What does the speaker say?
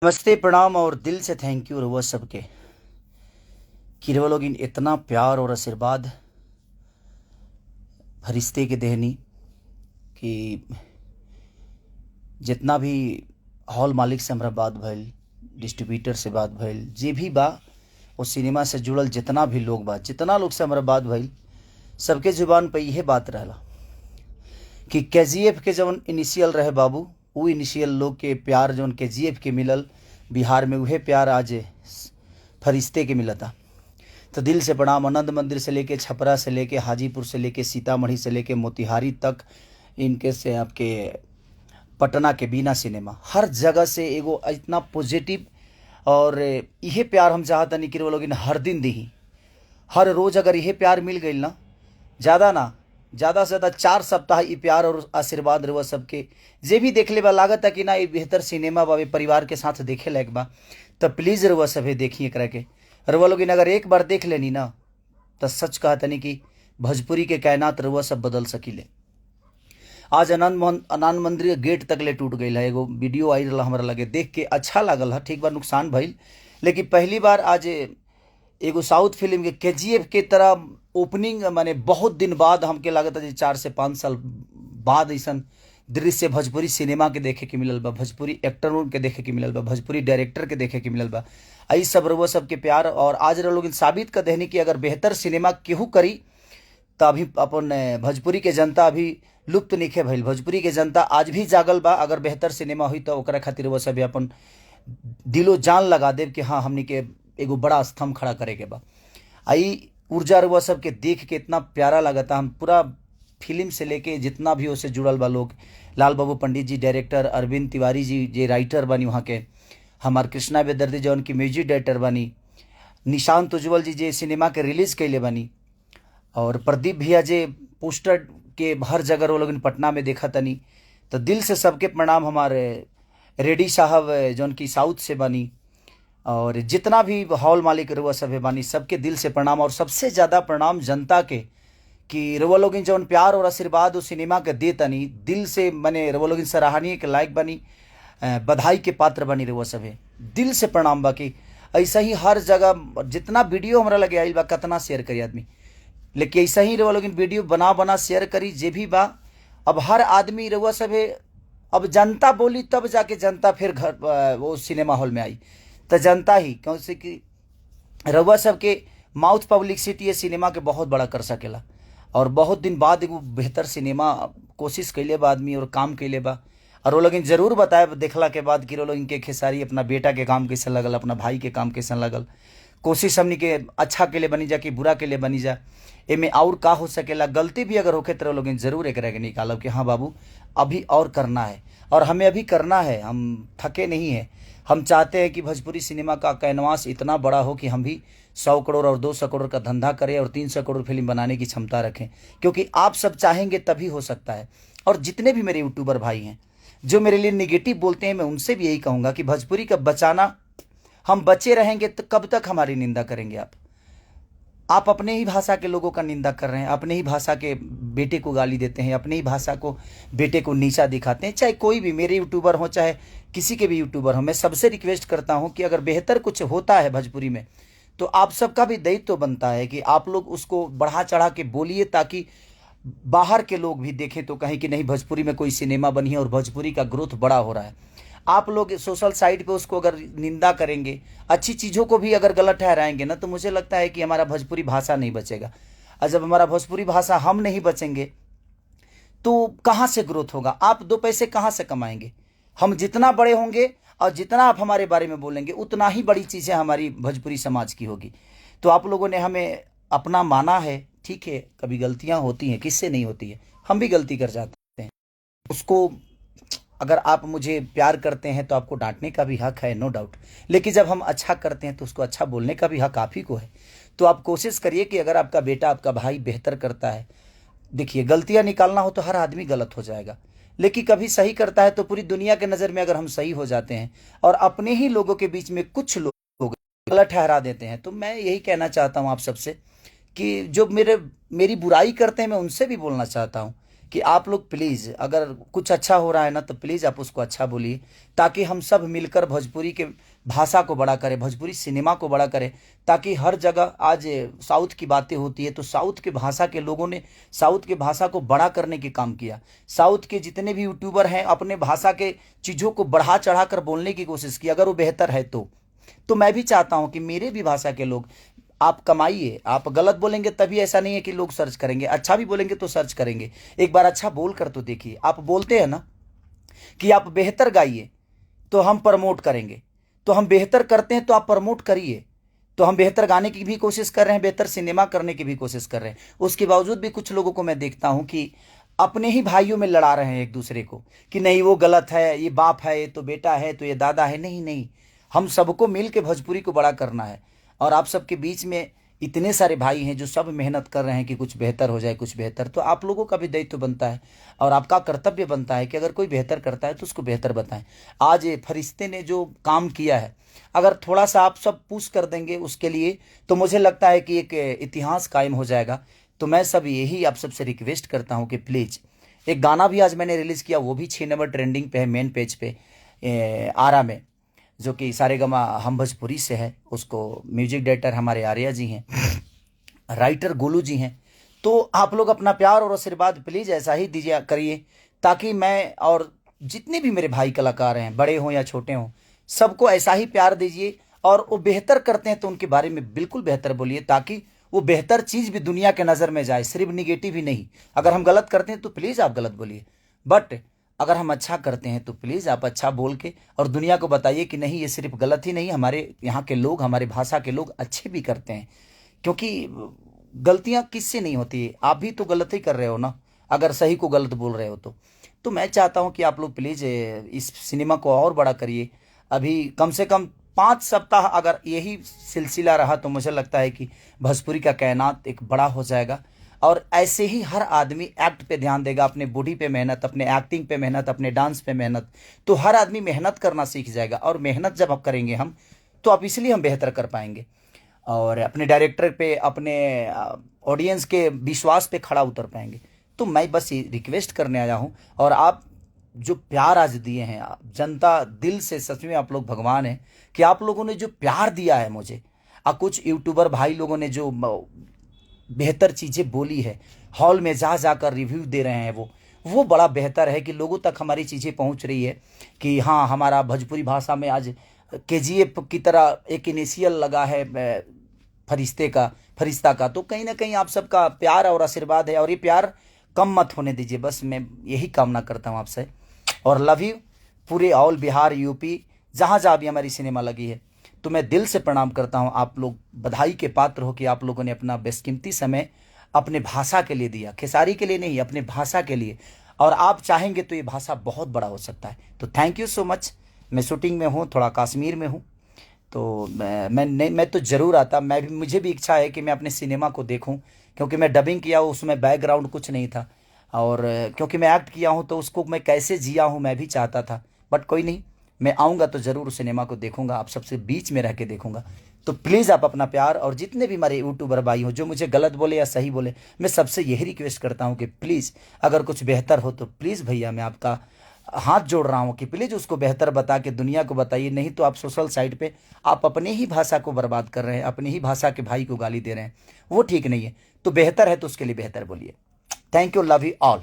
नमस्ते, प्रणाम और दिल से थैंक यू रउआ सबके कि रउआ लोग इतना प्यार और आशीर्वाद फरिश्ते के देहनी कि जितना भी हॉल मालिक से हमरा बात भइल, डिस्ट्रीब्यूटर से बात भइल, जे भी बा वो सिनेमा से जुड़ल जितना भी लोग बा, जितना लोग से हमरा बात भइल, सबके जुबान पे यह बात रहला कि केजीएफ के जवन इनिशियल रहे बाबू, वो इनिशियल लोग के प्यार जवन केजीएफ के मिलल बिहार में, वह प्यार आज फरिश्ते के मिलता। तो दिल से प्रणाम। आनंद मंदिर से लेके छपरा से लेके हाजीपुर से लेके सीतामढ़ी से लेके मोतिहारी तक, इनके से आपके पटना के बीना सिनेमा, हर जगह से एगो इतना पॉजिटिव और यह प्यार हम चाहता नहीं कि वो लोग हर दिन दी, हर रोज़ अगर यह प्यार मिल गई ना, ज़्यादा से ज़्यादा 4 सप्ताह ये प्यार और आशीर्वाद रहुआ सबके जे भी देख ले बा, लागत है कि ना ये बेहतर सिनेमा बा, परिवार के साथ देखे लायक बा। तो प्लीज़ रहुआ सभी देखिए करा के। रहुआ लोग अगर एक बार देख लेनी ना तो सच कहता नहीं कि भोजपुरी के कायनात रहुआ सब बदल सकीले। आज आनंद मंदिर गेट तक ले टूट गई है। एगो वीडियो आई रहा हमारा लगे, देख के अच्छा लागल है, ठीक बा, नुकसान भइल, लेकिन पहली बार आज एगो साउथ फिल्म के केजीएफ के तरह ओपनिंग, माने बहुत दिन बाद हमके लागत है 4 से 5 साल बाद ऐसा दृश्य भोजपुरी सिनेमा के देखे के मिलल बा, भोजपुरी एक्टर के देखे के मिलल बा, भोजपुरी डायरेक्टर के देखे के मिलल बा। आई सब रउआ सबके प्यार और आज लोग साबित कर देनी कि अगर बेहतर सिनेमा केहू करी तो अभी अपन भोजपुरी के जनता अभी लुप्त निखे भइल। भोजपुरी के जनता आज भी जागल बा। अगर बेहतर सिनेमा हुई तो ओकरा खातिर वो सब अपन दिलो जान लगा देव कि हाँ हमनी के एगो बड़ा स्तंभ खड़ा करे के बा। आई ऊर्जा रउआ सबके देख के इतना प्यारा लगता। हम पूरा फिल्म से लेके जितना भी उससे जुड़ल बा लोग, लाल बाबू पंडित जी डायरेक्टर, अरविंद तिवारी जी जे राइटर बनी वहाँ के, हमार कृष्णा बेदर्दी जौन की म्यूजिक डायरेक्टर बनी, निशांत उज्ज्वल जी जे सिनेमा के रिलीज़ कैले बनी, और प्रदीप भैया जे पोस्टर के हर जगह वो लोग पटना में देखा तनी। तो दिल से सबके प्रणाम। हमारे रेड्डी साहब जौन की साउथ से बनी, और जितना भी हॉल मालिक रउआ सभे बानी, सबके दिल से प्रणाम। और सबसे ज़्यादा प्रणाम जनता के कि रउआ लोग जौन प्यार और आशीर्वाद उस सिनेमा के दे तनी, दिल से मने रउआ लोग सराहनीय के लायक बनी, बधाई के पात्र बनी रउआ सभे, दिल से प्रणाम बा। कि ऐसा ही हर जगह जितना वीडियो हमरा लगे आई बा, कितना शेयर करी आदमी, लेकिन ऐसा ही रउआ लोग वीडियो बना शेयर करी जे भी बा। अब हर आदमी रउआ सभे, अब जनता बोली तब जाके जनता फिर घर वो सिनेमा हॉल में आई, तो जनता ही क्योंकि कि रउआ सबके माउथ पब्लिसिटी ये सिनेमा के बहुत बड़ा कर सकेला। और बहुत दिन बाद एगो बेहतर सिनेमा कोशिश कैले बा आदमी और काम कैले बा। और वो लोग जरूर बताए देखला के बाद कि वो लोग इनके खेसारी अपना बेटा के काम कैसे लगल, अपना भाई के काम कैसे लगल। कोशिश हमनी के अच्छा के लिए बनी जा कि बुरा के लिए बनी जा, एमे और का हो सकेला, गलती भी अगर होके तो लोग जरूर एक रह के निकालब कि हाँ बाबू अभी और करना है, और हमें अभी करना है, हम थके नहीं हैं। हम चाहते हैं कि भोजपुरी सिनेमा का कैनवास इतना बड़ा हो कि हम भी 100 करोड़ और 200 करोड़ का धंधा करें और 300 करोड़ फिल्म बनाने की क्षमता रखें, क्योंकि आप सब चाहेंगे तभी हो सकता है। और जितने भी मेरे यूट्यूबर भाई हैं जो मेरे लिए निगेटिव बोलते हैं, मैं उनसे भी यही कहूँगा कि भोजपुरी का बचाना, हम बचे रहेंगे तो कब तक हमारी निंदा करेंगे आप अपने ही भाषा के लोगों का निंदा कर रहे हैं, अपने ही भाषा के बेटे को गाली देते हैं, अपने ही भाषा को बेटे को नीचा दिखाते हैं। चाहे कोई भी मेरे यूट्यूबर हो, चाहे किसी के भी यूट्यूबर हो, मैं सबसे रिक्वेस्ट करता हूं कि अगर बेहतर कुछ होता है भोजपुरी में तो आप सबका भी दायित्व तो बनता है कि आप लोग उसको बढ़ा चढ़ा के बोलिए, ताकि बाहर के लोग भी देखें तो कहें कि नहीं भोजपुरी में कोई सिनेमा बनी है और भोजपुरी का ग्रोथ बड़ा हो रहा है। आप लोग सोशल साइट पे उसको अगर निंदा करेंगे, अच्छी चीज़ों को भी अगर गलत ठहराएंगे ना, तो मुझे लगता है कि हमारा भोजपुरी भाषा नहीं बचेगा। और जब हमारा भोजपुरी भाषा हम नहीं बचेंगे तो कहाँ से ग्रोथ होगा, आप 2 पैसे कहाँ से कमाएंगे। हम जितना बड़े होंगे और जितना आप हमारे बारे में बोलेंगे, उतना ही बड़ी चीज़ें हमारी भोजपुरी समाज की होगी। तो आप लोगों ने हमें अपना माना है, ठीक है, कभी गलतियाँ होती हैं, किससे नहीं होती है, हम भी गलती कर जाते हैं। उसको अगर आप मुझे प्यार करते हैं तो आपको डांटने का भी हक है, नो डाउट, लेकिन जब हम अच्छा करते हैं तो उसको अच्छा बोलने का भी हक आप ही को है। तो आप कोशिश करिए कि अगर आपका बेटा, आपका भाई बेहतर करता है, देखिए गलतियां निकालना हो तो हर आदमी गलत हो जाएगा, लेकिन कभी सही करता है तो पूरी दुनिया के नज़र में अगर हम सही हो जाते हैं और अपने ही लोगों के बीच में कुछ लोग गलत ठहरा देते हैं, तो मैं यही कहना चाहता हूँ आप सबसे कि जो मेरी बुराई करते हैं, मैं उनसे भी बोलना चाहता हूँ कि आप लोग प्लीज़ अगर कुछ अच्छा हो रहा है ना तो प्लीज़ आप उसको अच्छा बोलिए, ताकि हम सब मिलकर भोजपुरी के भाषा को बड़ा करें, भोजपुरी सिनेमा को बड़ा करें। ताकि हर जगह आज साउथ की बातें होती है तो साउथ के भाषा के लोगों ने साउथ के भाषा को बड़ा करने के काम किया। साउथ के जितने भी यूट्यूबर हैं अपने भाषा के चीज़ों को बढ़ा चढ़ा कर बोलने की कोशिश की, अगर वो बेहतर है तो मैं भी चाहता हूं कि मेरे भी भाषा के लोग आप कमाइए। आप गलत बोलेंगे तभी ऐसा नहीं है कि लोग सर्च करेंगे, अच्छा भी बोलेंगे तो सर्च करेंगे। एक बार अच्छा बोल कर तो देखिए। आप बोलते हैं ना कि आप बेहतर गाइए तो हम प्रमोट करेंगे, तो हम बेहतर करते हैं तो आप प्रमोट करिए। तो हम बेहतर गाने की भी कोशिश कर रहे हैं, बेहतर सिनेमा करने की भी कोशिश कर रहे हैं। उसके बावजूद भी कुछ लोगों को मैं देखता हूं कि अपने ही भाइयों में लड़ा रहे हैं एक दूसरे को, कि नहीं वो गलत है, ये बाप है, ये तो बेटा है, तो ये दादा है। नहीं नहीं, हम सबको मिल के भोजपुरी को बड़ा करना है। और आप सबके बीच में इतने सारे भाई हैं जो सब मेहनत कर रहे हैं कि कुछ बेहतर हो जाए, कुछ बेहतर। तो आप लोगों का भी दायित्व बनता है और आपका कर्तव्य बनता है कि अगर कोई बेहतर करता है तो उसको बेहतर बताएं। आज ये फरिश्ते ने जो काम किया है, अगर थोड़ा सा आप सब पुश कर देंगे उसके लिए, तो मुझे लगता है कि एक इतिहास कायम हो जाएगा। तो मैं सब यही आप सबसे रिक्वेस्ट करता हूँ कि प्लीज़, एक गाना भी आज मैंने रिलीज़ किया, वो भी 6 नंबर ट्रेंडिंग पे है, मेन पेज पे आरा में, जो कि सारेगामा हम भोजपुरी से है। उसको म्यूजिक डायरेक्टर हमारे आर्या जी हैं, राइटर गोलू जी हैं। तो आप लोग अपना प्यार और आशीर्वाद प्लीज़ ऐसा ही दीजिए करिए, ताकि मैं और जितने भी मेरे भाई कलाकार हैं, बड़े हों या छोटे हों, सबको ऐसा ही प्यार दीजिए। और वो बेहतर करते हैं तो उनके बारे में बिल्कुल बेहतर बोलिए, ताकि वो बेहतर चीज़ भी दुनिया के नज़र में जाए, सिर्फ निगेटिव ही नहीं। अगर हम गलत करते हैं तो प्लीज़ आप गलत बोलिए, बट अगर हम अच्छा करते हैं तो प्लीज़ आप अच्छा बोल के और दुनिया को बताइए कि नहीं, ये सिर्फ गलत ही नहीं, हमारे यहाँ के लोग, हमारे भाषा के लोग अच्छे भी करते हैं। क्योंकि गलतियाँ किससे नहीं होती, आप भी तो गलत ही कर रहे हो ना, अगर सही को गलत बोल रहे हो तो मैं चाहता हूँ कि आप लोग प्लीज़ इस सिनेमा को और बड़ा करिए। अभी कम से कम 5 सप्ताह अगर यही सिलसिला रहा तो मुझे लगता है कि भोजपुरी का कायनात एक बड़ा हो जाएगा। और ऐसे ही हर आदमी एक्ट पे ध्यान देगा, अपने बॉडी पे मेहनत, अपने एक्टिंग पे मेहनत, अपने डांस पे मेहनत, तो हर आदमी मेहनत करना सीख जाएगा। और मेहनत जब आप करेंगे हम, तो आप इसलिए हम बेहतर कर पाएंगे और अपने डायरेक्टर पे, अपने ऑडियंस के विश्वास पे खड़ा उतर पाएंगे। तो मैं बस ये रिक्वेस्ट करने आया हूँ। और आप जो प्यार आज दिए हैं, जनता दिल से, सच में आप लोग भगवान हैं कि आप लोगों ने जो प्यार दिया है मुझे। कुछ यूट्यूबर भाई लोगों ने जो बेहतर चीज़ें बोली है, हॉल में जा जाकर रिव्यू दे रहे हैं, वो बड़ा बेहतर है कि लोगों तक हमारी चीज़ें पहुंच रही है कि हाँ, हमारा भोजपुरी भाषा में आज केजीएफ की तरह एक इनिशियल लगा है फरिश्ता का। तो कहीं ना कहीं आप सबका प्यार और आशीर्वाद है, और ये प्यार कम मत होने दीजिए। बस मैं यही कामना करता हूँ आपसे। और लव यू पूरे ऑल बिहार, यूपी, जहाँ जहाँ भी हमारी सिनेमा लगी है। तो मैं दिल से प्रणाम करता हूँ। आप लोग बधाई के पात्र हो कि आप लोगों ने अपना बेशकीमती समय अपने भाषा के लिए दिया, खेसारी के लिए नहीं, अपने भाषा के लिए। और आप चाहेंगे तो ये भाषा बहुत बड़ा हो सकता है। तो थैंक यू सो मच। मैं शूटिंग में हूँ, थोड़ा कश्मीर में हूँ, तो मैं तो ज़रूर आता। मुझे भी इच्छा है कि मैं अपने सिनेमा को देखूं, क्योंकि मैं डबिंग किया हूँ, उसमें बैकग्राउंड कुछ नहीं था। और क्योंकि मैं एक्ट किया हूँ तो उसको मैं कैसे जिया हूँ मैं भी चाहता था। बट कोई नहीं, मैं आऊँगा तो ज़रूर उस सिनेमा को देखूंगा, आप सबसे बीच में रह के देखूंगा। तो प्लीज़ आप अपना प्यार, और जितने भी हमारे यूट्यूबर भाई हो जो मुझे गलत बोले या सही बोले, मैं सबसे यही रिक्वेस्ट करता हूँ कि प्लीज़ अगर कुछ बेहतर हो तो प्लीज़ भैया, मैं आपका हाथ जोड़ रहा हूँ कि प्लीज़ उसको बेहतर बता के दुनिया को बताइए। नहीं तो आप सोशल साइट पे आप अपनी ही भाषा को बर्बाद कर रहे हैं, अपनी ही भाषा के भाई को गाली दे रहे हैं, वो ठीक नहीं है। तो बेहतर है तो उसके लिए बेहतर बोलिए। Thank you, love you all.